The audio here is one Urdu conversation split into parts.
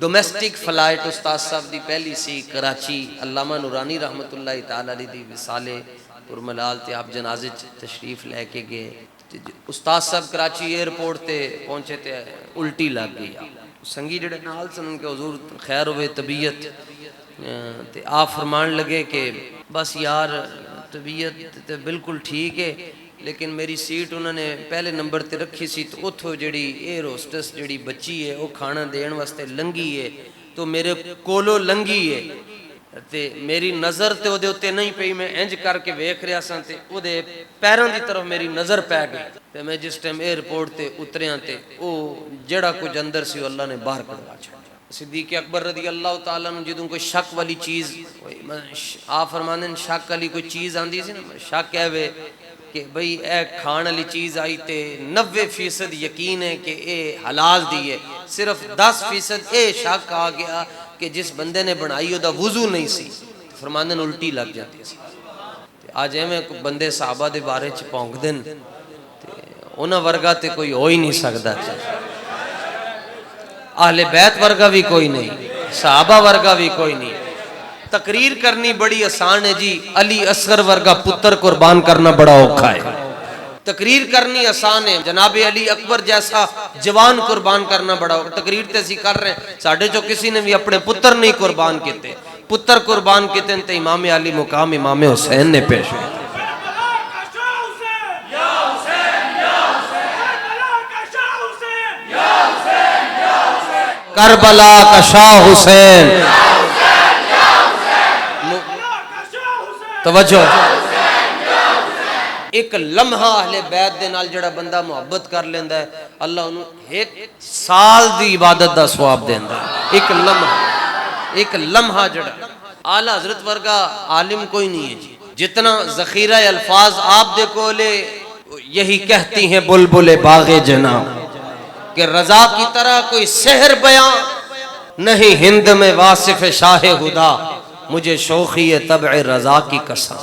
ڈومیسٹک فلائٹ استاد صاحب دی پہلی سی کراچی علامہ نورانی رحمت اللہ تعالی علیہ دی وصالے پرملال تے آپ جنازے تشریف لے کے گئے. استاد صاحب کراچی ایئرپورٹ تے پہنچے تے الٹی لگ گئی. سنگی جڑے نال سن کے حضور خیر ہوئے طبیعت تے آپ فرمان لگے کہ بس یار طبیعت تے بالکل ٹھیک ہے لیکن میری سیٹ انہوں نے پہلے نمبر تے رکھی سی تو اتھو جڑی ایئر ہوسٹس جڑی بچی ہے وہ کھانا دین واسطے لنگی ہے تو میرے کولو لنگی ہے تے میری نظر تے او دے اتے نہیں پئی. میں انج کر کے ویکھ رہا سا تے او دے پیروں دی طرف میری نظر پے گئی تے میں جس ٹائم ایئرپورٹ تے اتریاں تے او جڑا کچھ اندر سی اللہ نے باہر کڈوا چھڈیا. صدیق اکبر رضی اللہ تعالیٰ عنہ جدوں کوئی شک والی چیز آپ فرماندے ہیں شک والی کوئی چیز آندی سی نا شک ہے وے کہ بھئی اے کھان والی چیز آئی تے 90% یقین ہے کہ اے حلال دی ہے, صرف 10% اے شک آ گیا کہ جس بندے نے بنائی دا وضو نہیں سی, فرماندے نے الٹی لگ جاتی سی. آج میں بندے صحابہ دے بارے چ پونک دن انہاں ورگا تے کوئی ہو ہی نہیں سکدا, اہل بیت ورگا بھی کوئی نہیں, صحابہ ورگا بھی کوئی نہیں. تقریر کرنی بڑی آسان ہے جی, علی اصغر ورگا پتر قربان کرنا بڑا اوکھا ہے. تقریر کرنی آسان ہے, جناب علی اکبر جیسا جوان قربان کرنا بڑا اوکھا. تقریر تے اسی کر رہے ہیں, ساڑھے جو کسی نے بھی اپنے پتر نہیں قربان کیتے, پتر قربان کیتے ہیں تو امام علی مقام امام حسین نے پیش ہوئے. کربلا کا شاہ حسین, توجہ, ایک لمحہ اہل بیت دے نال جڑا بندہ محبت کر لیندا ہے اللہ انہوں ایک سال دی عبادت دا ثواب دیندا ہے. ایک لمحہ جڑا اعلیٰ حضرت ورگا عالم کوئی نہیں ہے جی. جتنا ذخیرہ الفاظ آپ دے کولے یہی کہتی ہیں بلبل باغ جنا کہ رضا کی طرح کوئی سحر بیان نہیں ہند میں واصف شاہ خدا, مجھے شوخی طبع رضا کی قسم.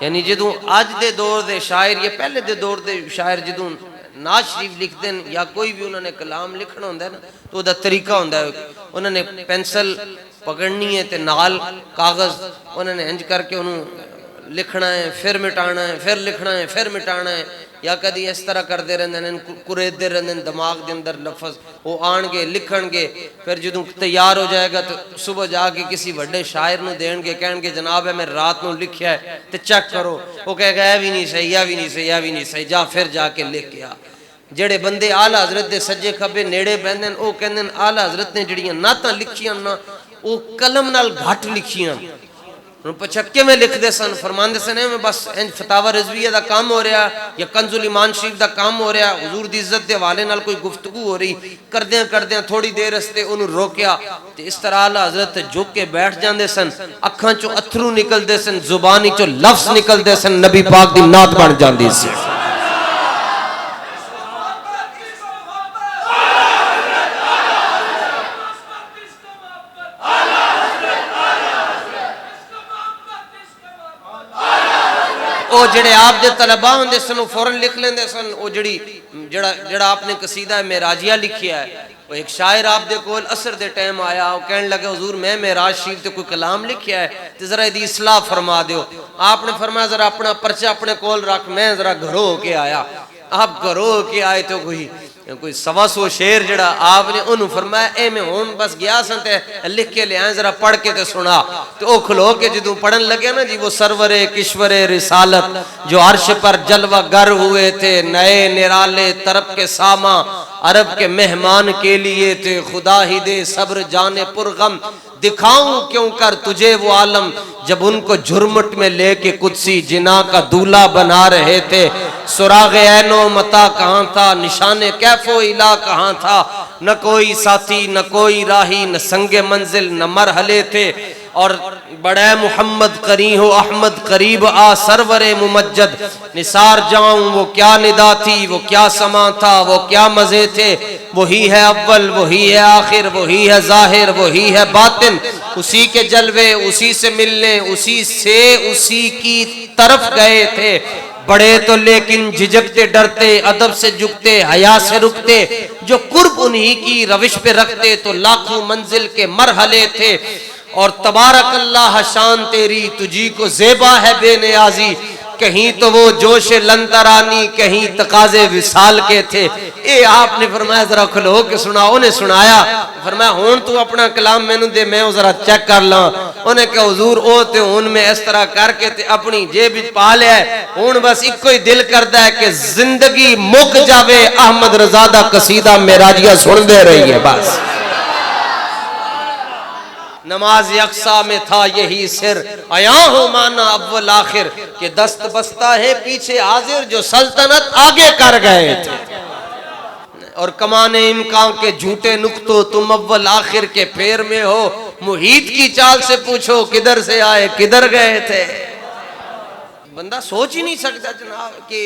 یعنی جدوں آج دے دور دے شاعر یا پہلے دے دور دے شاعر جدوں نعت شریف لکھ دیں یا کوئی بھی انہوں نے کلام لکھنا ہوندہ ہے نا تو دا طریقہ ہوندہ ہے, انہوں نے پینسل پکڑنی ہے تے نال کاغذ انہوں نے انج کر کے انہوں لکھنا ہے, پھر مٹانا ہے, پھر لکھنا ہے, پھر مٹانا ہے, یا کدی اس طرح کر دے رہنے ہیں کرید دے رہنے ہیں دماغ دے اندر لفظ وہ آن گے لکھن گے. پھر جدوں تیار ہو جائے گا تو صبح جا کے کسی بڑے شاعر نو دین گے, کہن گے جناب ہے میں رات نو لکھیا ہے تے چیک کرو, وہ کہے گا یہ بھی نہیں صحیح, یہ بھی نہیں صحیح, یہ بھی نہیں صحیح, جا پھر جا کے لکھ کے آ. جڑے بندے اعلیٰ حضرت دے سجے کھبے نیڑے بہندن او کہندن اعلیٰ حضرت نے جڑیاں نعتاں لکھیاں نا او قلم نال گھٹ لکھیاں. پچھکے میں لکھ دے سن, فرماندے سن میں بس انج فتاوی رضویہ دا کام ہو رہا یا کنز الایمان شریف دا کام ہو رہا, حضور دی عزت دے حوالے نال کوئی گفتگو ہو رہی, کردیاں تھوڑی دیر رستے انہوں روکیا تے اس طرح اعلیٰ حضرت جھک کے بیٹھ جاندے سن, اکھاں چو اتھرو نکل دے سن, زبانی چو لفظ نکل دے سن, نبی پاک دی نعت بن جاندی سی. او جڑے آپ دے طلباء ہوندے سن وہ فوراں لکھ لیندے سن. او جڑا آپ نے قصیدہ معراجیہ لکھیا ہے, وہ ایک شاعر آپ دے کول عصر دے ٹائم آیا, وہ کہنے لگے حضور میں معراج شریف تے کوئی کلام لکھیا ہے تے ذرا دی اصلاح فرما دیو. آپ نے فرمایا ذرا اپنا پرچہ اپنے کول رکھ, میں ذرا گھروں ہو کے آیا. آپ گھروں ہو کے آئے تو کوئی 125 شعر جڑا آپ نے انہوں فرمایا اے میں ہون بس گیا سن تے لکھ کے لے آئیں, ذرا پڑھ کے تے سنا. تو او کھلو کے جدوں پڑھن لگے نا جی, وہ سرور کشور رسالت جو عرش پر جلوہ گر ہوئے تھے, نئے نرالے طرف کے ساما عرب کے مہمان کے لیے تھے, خدا ہی دے صبر جانے پرغم دکھاؤں کیوں کر تجھے وہ عالم, جب ان کو جھرمٹ میں لے کے قدسی جنا کا دولہ بنا رہے تھے. سراغ عین و متا کہاں تھا, نشان کیف و الہ کہاں تھا, نہ کوئی ساتھی نہ کوئی راہی, نہ سنگ منزل نہ مرحلے تھے. اور بڑے محمد قریح و احمد قریب آ سرور ممجد, نثار جاؤں وہ کیا ندا تھی, وہ کیا سما تھا, وہ کیا مزے تھے. وہی ہے اول, وہی ہے آخر, وہی ہے ظاہر, وہی ہے باطن, اسی کے جلوے اسی سے ملنے, اسی سے اسی کی طرف گئے تھے. بڑے تو لیکن جھجکتے ڈرتے، ادب سے جھکتے، حیا سے رکتے، جو قرب انہی کی روش پہ رکھتے تو لاکھوں منزل کے مرحلے تھے، اور تبارک اللہ شان تیری تجھی کو زیبا ہے بے نیازی، کہیں تو وہ جوش لنترانی، کہیں تقاضے وصال کے تھے۔ اے آپ نے فرمایا ذرا کھلو کے سناؤ، انہیں سنایا، فرمایا ہون تو اپنا کلام میں نے دے، میں ذرا چیک کر لاں۔ انہیں کہا حضور او تے ہون میں اس طرح کر کے تے اپنی جیب پا لیا ہے، ہون بس ایک کوئی دل کردہ ہے کہ زندگی مک جاوے، احمد رضا دا قصیدہ معراجیہ سن دے رہی ہے بس۔ نماز یکساں میں تھا یہی سر، آیا ہو مانا اول آخر، کہ دست بستہ ہے پیچھے حاضر، جو سلطنت آگے کر گئے تھے، اور کمانے امکان کے جھوٹے نکتوں تم اول آخر کے پھیر میں ہو، محیط کی چال سے پوچھو کدھر سے آئے کدھر گئے تھے۔ بندہ سوچ ہی نہیں سکتا جناب کہ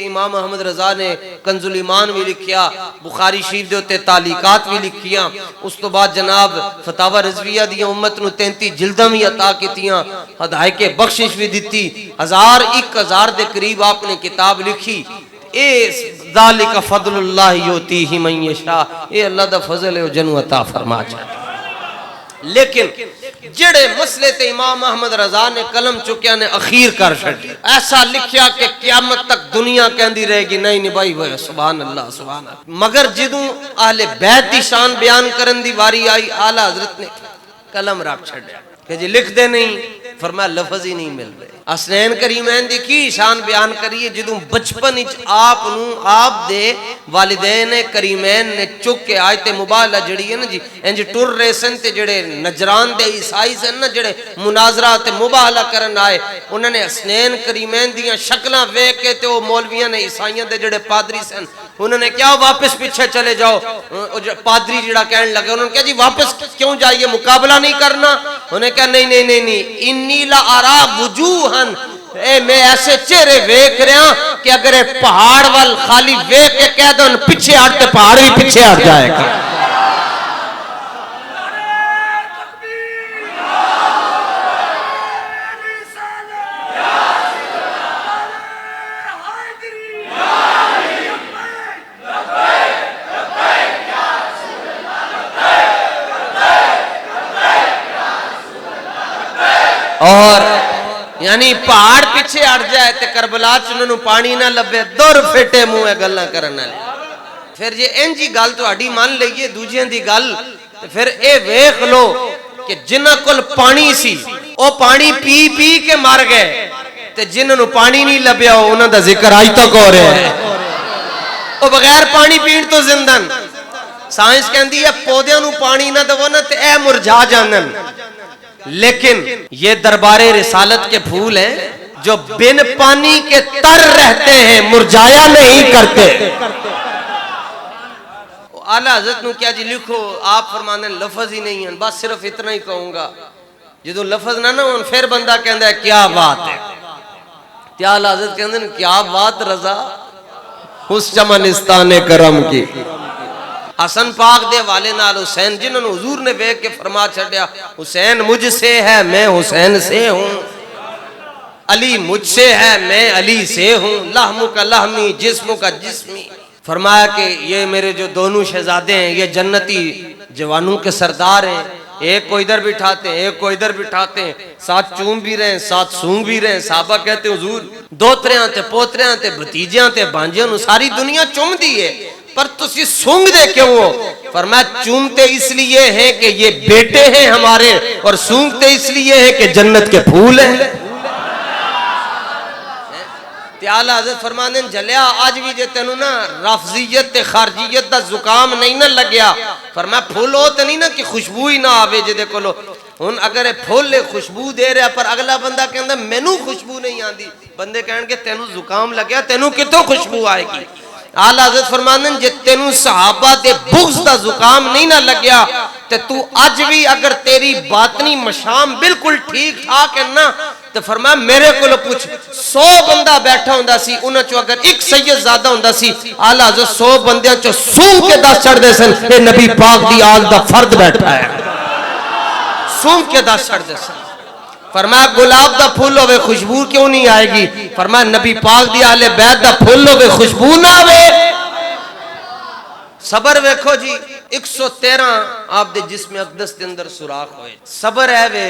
امام احمد رضا نے کنز الایمان بھی لکھیا، بخاری شریف دے ہوتے تعلیقات بھی لکھیاں، اس تو بعد جناب فتاوی رضویہ دیا امت نو 33 جلداں بھی عطا کیتیاں، ہدایت کے بخشش بھی دیتی، 1000 دے قریب آپ نے کتاب لکھی۔ اے ذالک فضل اللہ یؤتیہ من یشاء، اے اللہ دا فضل ہے او جنوں عطا فرما جائے۔ لیکن جڑے مسئلے تے امام احمد رضا نے قلم چکیا نے اخیر کر چھڑی، ایسا لکھیا کہ قیامت تک دنیا کہندی رہے گی نہیں بھائی وہ سبحان اللہ سبحان اللہ۔ مگر جدوں اہل بیت دی شان بیان کرن دی واری آئی، اعلی حضرت نے قلم رکھ چھڑیا کہ جی لکھ دے نہیں، فرمایا لفظ ہی نہیں مل رہے۔ حسنین کریمین دی کی شان بیان کریے، جدوں بچپن وچ آپ دے والدین کریمین نے چک کے آیت مبالغہ جڑی ہے نا جی انج ٹر رہے سن تے جڑے نجران دے عیسائی سن نا جڑے مناظرہ تے مبالغہ کرن آئے، انہوں نے حسنین کریمین دیاں شکلاں ویکھ کے تے وہ مولویاں نے عیسائیاں دے جڑے پادری سن انہوں نے کیا واپس پیچھے چلے جاؤ، پادری جڑا کہنے لگے انہوں نے کہا جی واپس کیوں جائیے، مقابلہ نہیں کرنا؟ انہوں نے کہا نہیں انی لا ارا وجوہن، اے میں ایسے چہرے ویکھ رہا کہ اگر پہاڑ وال خالی ویکھ کے کہہ دو پیچھے ہٹ تے پہاڑ بھی پیچھے ہٹ جائے گا۔ اور یعنی پہاڑ پیچھے ہٹ جائے تے کربلا چنوں پانی نہ لبے، دور پھٹے منہ گلاں کرن والے۔ پھر جے انجی گل تہاڈی مان لئیے دوجیاں دی گل تے پھر اے ویکھ لو کہ جنہاں کول پانی سی او پانی پی پی کے مر گئے تے جنہاں نوں پانی نہیں لبیا انہاں دا ذکر اج تک ہو رہا ہے، او بغیر پانی پین تو زندہ۔ سائنس کہندی ہے پودیاں نوں پانی نہ دو نا تے اے مرجھا جانن، لیکن یہ دربار رسالت کے پھول ہیں جو بن پانی کے تر رہتے ہیں، مرجھایا نہیں کرتے۔ اعلیٰ حضرت نو کیا جی لکھو، آپ فرمانے لفظ ہی نہیں ہیں، بس صرف اتنا ہی کہوں گا، جدو لفظ نہ ہون پھر بندہ کہندا ہے کیا بات ہے، کیا اعلیٰ حضرت کہندے ہیں کیا بات رضا اس چمنستان کرم کی۔ حسن پاک دے والے نال حسین جنہوں نے حضور نے بیک کے فرما چھڑیا، حسین مجھ سے ہے میں حسین سے ہوں، علی مجھ سے ہے میں علی سے ہوں، لحم کا لحمی جسم کا جسمی۔ فرمایا کہ یہ میرے جو دونوں شہزادے ہیں یہ جنتی جوانوں کے سردار ہیں، ایک کو ادھر بٹھاتے ہیں ایک کو ادھر بٹھاتے ہیں، ساتھ چوم بھی رہے ہیں ساتھ سونگ بھی رہے ہیں۔ صحابہ کہتے ہیں حضور دوتریاں تے پوتریاں تے بھتیجیاں تے بانجیاں نو ساری دنیا چوم دی ہے پر تسی سونگ دے کیوں ہو؟ فرمایا چومتے اس لیے ہیں کہ یہ بیٹے ہیں ہمارے، اور سونگتے اس لیے ہیں کہ جنت کے پھول ہیں۔ اعلیٰ حضرت فرمانے جلیا آج بھی جے تینوں نا رافضیت تے خارجیت دا زکام نہیں نہ لگیا، فرمایا پھول ہوتے نہیں نا کہ خوشبو ہی نہ آوے جے دیکھو لو ہن اگر پھول خوشبو دے رہا پر اگلا بندہ کہندا مینوں خوشبو نہیں آندی، بندے کہن کہ تینوں زکام لگیا تینوں کتوں خوشبو آئے گی؟ اعلیٰ حضرت فرمانے جے تینوں صحابہ دے بغض دا زکام نہیں نہ لگیا تے تو آج بھی اگر تیری باطنی مشام بالکل ٹھیک ٹھاک ہے نا تو فرمایا میرے کو لو پوچھ 100 بندہ بیٹھا ہوندہ سی انہاں چو اگر ایک سید زیادہ ہوندہ سی اعلیٰ حضرت 100 بندیاں چو سونگ کے 10 چڑھ دے سن، اے نبی پاک دی آل دا فرد بیٹھا ہے، سونگ کے 10 چڑھ دے سن۔ فرمایا گلاب دا پھول ہوے خوشبو کیوں نہیں آئے گی؟ فرمایا نبی پاک دی اہل بیت دا پھول ہوے خوشبو نہ آوے۔ صبر ویکھو جی 113 آپ دے جسم اقدس دے اندر سوراخ ہوئے، صبر ہے وے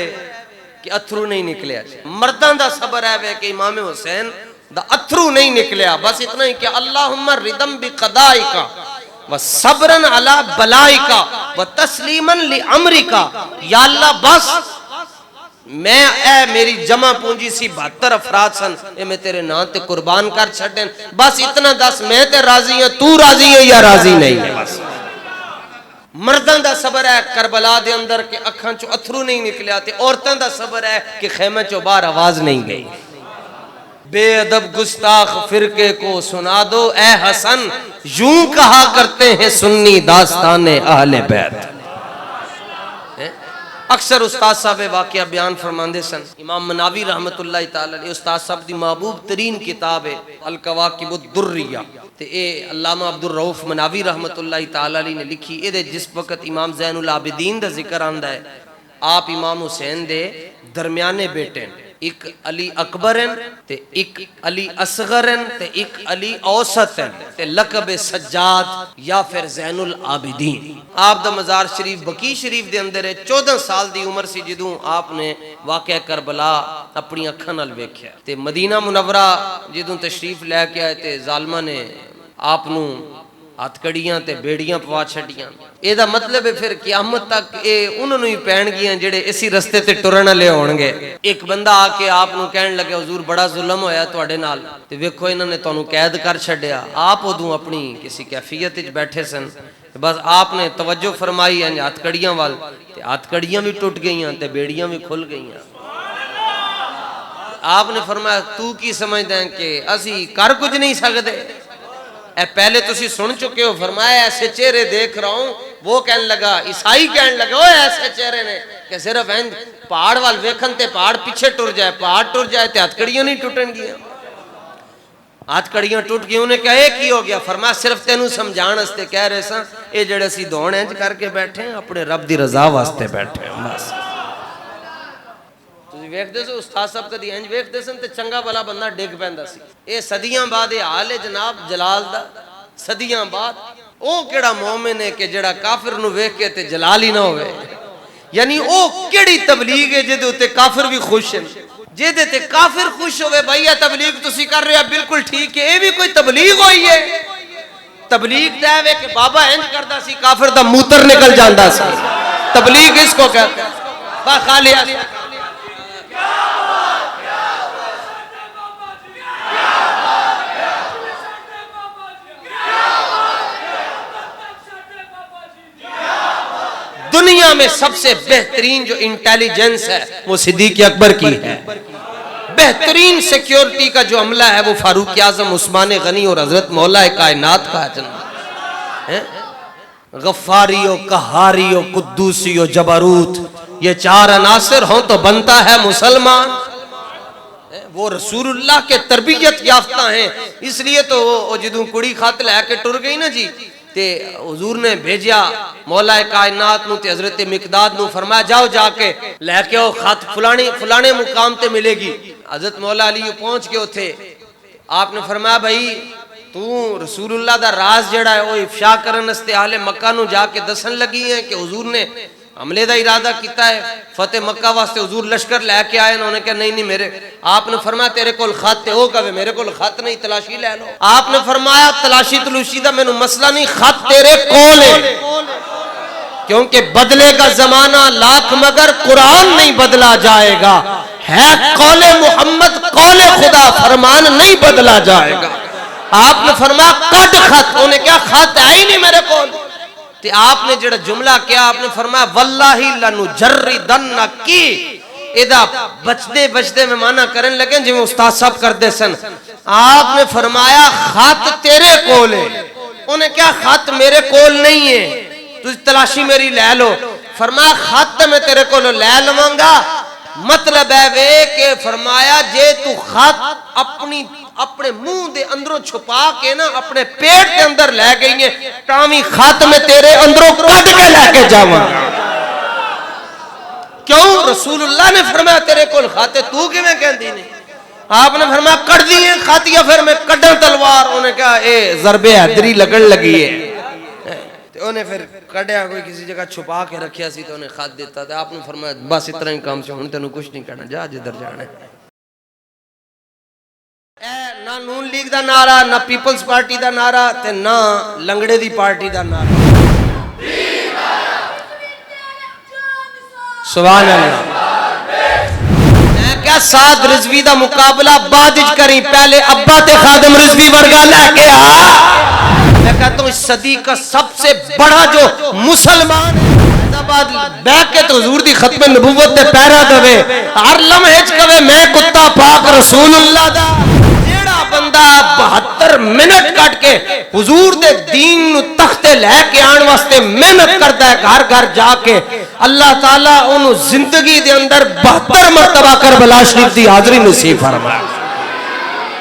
کہ اتھرو نہیں نکلیا جی، مرداں دا صبر ہے وے کہ امام حسین دا اتھرو نہیں نکلیا، بس اتنا ہی کہ اللہم ردم بقضائک وصبرن علی بلائک وتسلیمن لامرک، یا اللہ بس میں اے میری جمع پونجی سی 72 افراد سن، اے میں تیرے نام تے قربان کر چھڑن، بس اتنا دس میں تے راضی ہوں، تو راضی ہے یا راضی نہیں ہے؟ بس مردان دا صبر ہے کربلا دے اندر کہ اکھاں چو اتھرو نہیں نکلیا، تے عورتان دا صبر ہے کہ خیمہ چو باہر آواز نہیں گئی۔ بے ادب گستاخ فرقے کو سنا دو اے حسن، یوں کہا کرتے ہیں سنی داستان اہل بیت۔ اکثر استاد صاحب واقعہ بیان فرماندے سن، امام مناوی رحمت اللہ تعالی علیہ استاد صاحب دی محبوب ترین کتاب ہے الکواکب الدریہ، تے اے علامہ عبدالرؤف مناوی رحمت اللہ تعالی علیہ نے لکھی، اے دے جس وقت امام زین العابدین دا ذکر آندا ہے، آپ امام حسین دے درمیانے بیٹے ہیں، ایک علی اکبر ہیں تے ایک علی اصغر ہیں تے ایک علی اوسط ہیں، تے لقب سجاد یا پھر زین العابدین۔ آپ دا مزار شریف بقی شریف دے اندر ہے، 14 سال دی عمر سی جدوں آپ نے واقعہ کربلا اپنی اکھاں نال ویکھیا، تے مدینہ منورہ جدوں تشریف لے کے آئے تے ظالمہ نے آپ نو ہاتھ کڑیاں تے بیڑیاں پوا چھڑیاں۔ اے دا مطلب ہے پھر قیامت تک اے انہوں نے ہی پہن گیاں جڑے اسی رستے تے ٹرن والے ہون گے۔ ایک بندہ آ کے آپ نو کہن لگے حضور بڑا ظلم ہویا تواڈے نال، تے ویکھو انہوں نے تانوں قید کر چھڈیا۔ آپ ادوں اپنی کسی کیفیت وچ بیٹھے سن، بس آپ نے توجہ فرمائی ہیں ہاتھ کڑیاں وال، تے ہاتھ کڑیاں بھی ٹوٹ گئیاں تے بیڑیاں بھی کھل گئیاں۔ آپ نے فرمایا تو کی سمجھدا ہے کہ اسی کر کچھ نہیں سکدے؟ اے پہلے تسی سن چکے ہو، فرمایا ایسے چہرے دیکھ رہا ہوں، وہ کہنے لگا عیسائی کہنے لگا اوہ ایسے چہرے نے کہ صرف پہاڑ وال ویکھن تے پہاڑ پیچھے ٹر جائے، پہاڑ ٹر جائے تے ہاتھ کڑیاں نہیں ٹوٹن گیا۔ ہاتھ کڑیاں ٹوٹ گئی، انہیں کہا اے کی ہو گیا؟ فرمایا صرف تینوں سمجھان واسطے کہہ رہے سن، اے جڑے سی دون انج کر کے بیٹھے ہیں اپنے رب دی رضا واسطے بیٹھے ہیں۔ بس ویکھ دے سو استاد صاحب کدی انج ویکھ دے سن تے چنگا بھلا بندہ ڈگ پیندا سی۔ اے صدیاں بعد اے حال ہے جناب جلال دا، صدیاں بعد او کیڑا مومن ہے کہ جڑا کافر نو ویکھ کے تے جلال ہی نہ ہوئے؟ یعنی او کیڑی تبلیغ ہے جے تے کافر بھی خوش ہیں؟ جے تے کافر خوش ہوئے بھائی یہ تبلیغ تسی کر رہے ہیں بالکل ٹھیک ہے، اے بھی کوئی تبلیغ ہوئی ہے؟ تبلیغ تے ہے کہ بابا انج کردا سی کافر دا موتر نکل جاندا سی، تبلیغ اس کو کہتے ہیں۔ بس خالی دنیا میں سب سے بہترین جو انٹیلیجنس ہے وہ صدیق اکبر کی ہے، بہترین سیکیورٹی کا جو عملہ ہے وہ فاروق اعظم عثمان غنی اور حضرت مولا کائنات کا ہے۔ غفاری و قہاری و قدوسی و جبروت، یہ 4 عناصر ہوں تو بنتا ہے مسلمان۔ وہ رسول اللہ کے تربیت یافتہ ہیں، اس لیے تو وہ جدوں کڑی خط لے کے ٹر گئی نا جی تے حضور نے بھیجیا مولا کائنات نو تے حضرت مقداد نو، فرمایا جاؤ جا کے لے کے او خط فلانے مقام تے ملے گی۔ حضرت مولا علی پہنچ کے اتھے آپ نے فرمایا بھائی تو رسول اللہ دا راز جڑا ہے وہ افشا کرن واسطے اہل مکہ نو جا کے دسن لگی ہیں کہ حضور نے حملے دا ارادہ کیتا ہے، فتح مکہ واسطے حضور لشکر لے کے آئے، انہوں نے کہا نہیں میرے، آپ نے فرمایا تیرے کول خط ہے؟ وہ کہے میرے کول خط نہیں، تلاشی لے لو۔ آپ نے فرمایا تلاشی تلوشی دا مینوں مسئلہ نہیں، خط تیرے کول ہے، کیونکہ بدلے کا زمانہ لاکھ مگر قرآن نہیں بدلا جائے گا، ہے قول محمد قول خدا، فرمان نہیں بدلا جائے گا۔ آپ نے فرمایا کٹ خط، انہیں کیا خط ہے ہی نہیں میرے کول۔ تے آپ نے جڑا جملہ کیا آپ نے فرمایا واللہ لنجردنکی، ادا بچدے میں معنی کرن لگے جو استاد صاحب کردے سن۔ آپ نے فرمایا خط تیرے کول ہے، انہیں کیا خط میرے کول نہیں ہے، تو تلاشی میری لے لو۔ فرمایا خط میں تیرے کول لے لواں گا، مطلب ہے وے کہ فرمایا جے تو خط اپنے منہ دے اندروں چھپا کے نا اپنے پیٹ دے اندر لے گئی ہیں، تاوی خط میں تیرے اندروں کٹ کے لے کے جاواں۔ کیوں؟ رسول اللہ نے فرمایا تیرے کول کھاتے تو کیویں کہندی نہیں؟ آپ نے فرمایا کٹ دیے کھاتیا پھر میں کڈاں تلوار. انہیں کہا اے ضرب حیدری لگن لگی ہے. انہیں پھر کڈیا کوئی کسی جگہ چھپا کے رکھیا سی تو انہیں کھاد دیتا تھا. آپ نے فرمایا بس اتنا ہی کام سے ہن تینوں کچھ نہیں کہنا, جا جدھر جانا ہے. اے نہ نون لیگ دا نعرہ, نہ پیپلز پارٹی دا نعرہ تے نہ لنگڑے دی پارٹی دا نعرہ. سبحان اللہ. کیا سعد رضوی دا مقابلہ بعد وچ کریں, پہلے ابا تے خادم رضوی ورگا لے کے آ. میں کہتا ہوں اس صدی کا سب سے بڑا جو مسلمان بعد بیٹھ کے تو حضور دی ختم نبوت تے پیرا دوے, ہر لمحے وچ کہے میں کتا پاک رسول اللہ دا. جیڑا بندہ 72 منٹ کٹ کے حضور دے دین نو تختے لے کے آن واسطے محنت کردا ہے گھر گھر جا کے, اللہ تعالیٰ انہوں زندگی دے اندر 72 مرتبہ کربلا شریف دی حاضری نصیب فرمائے.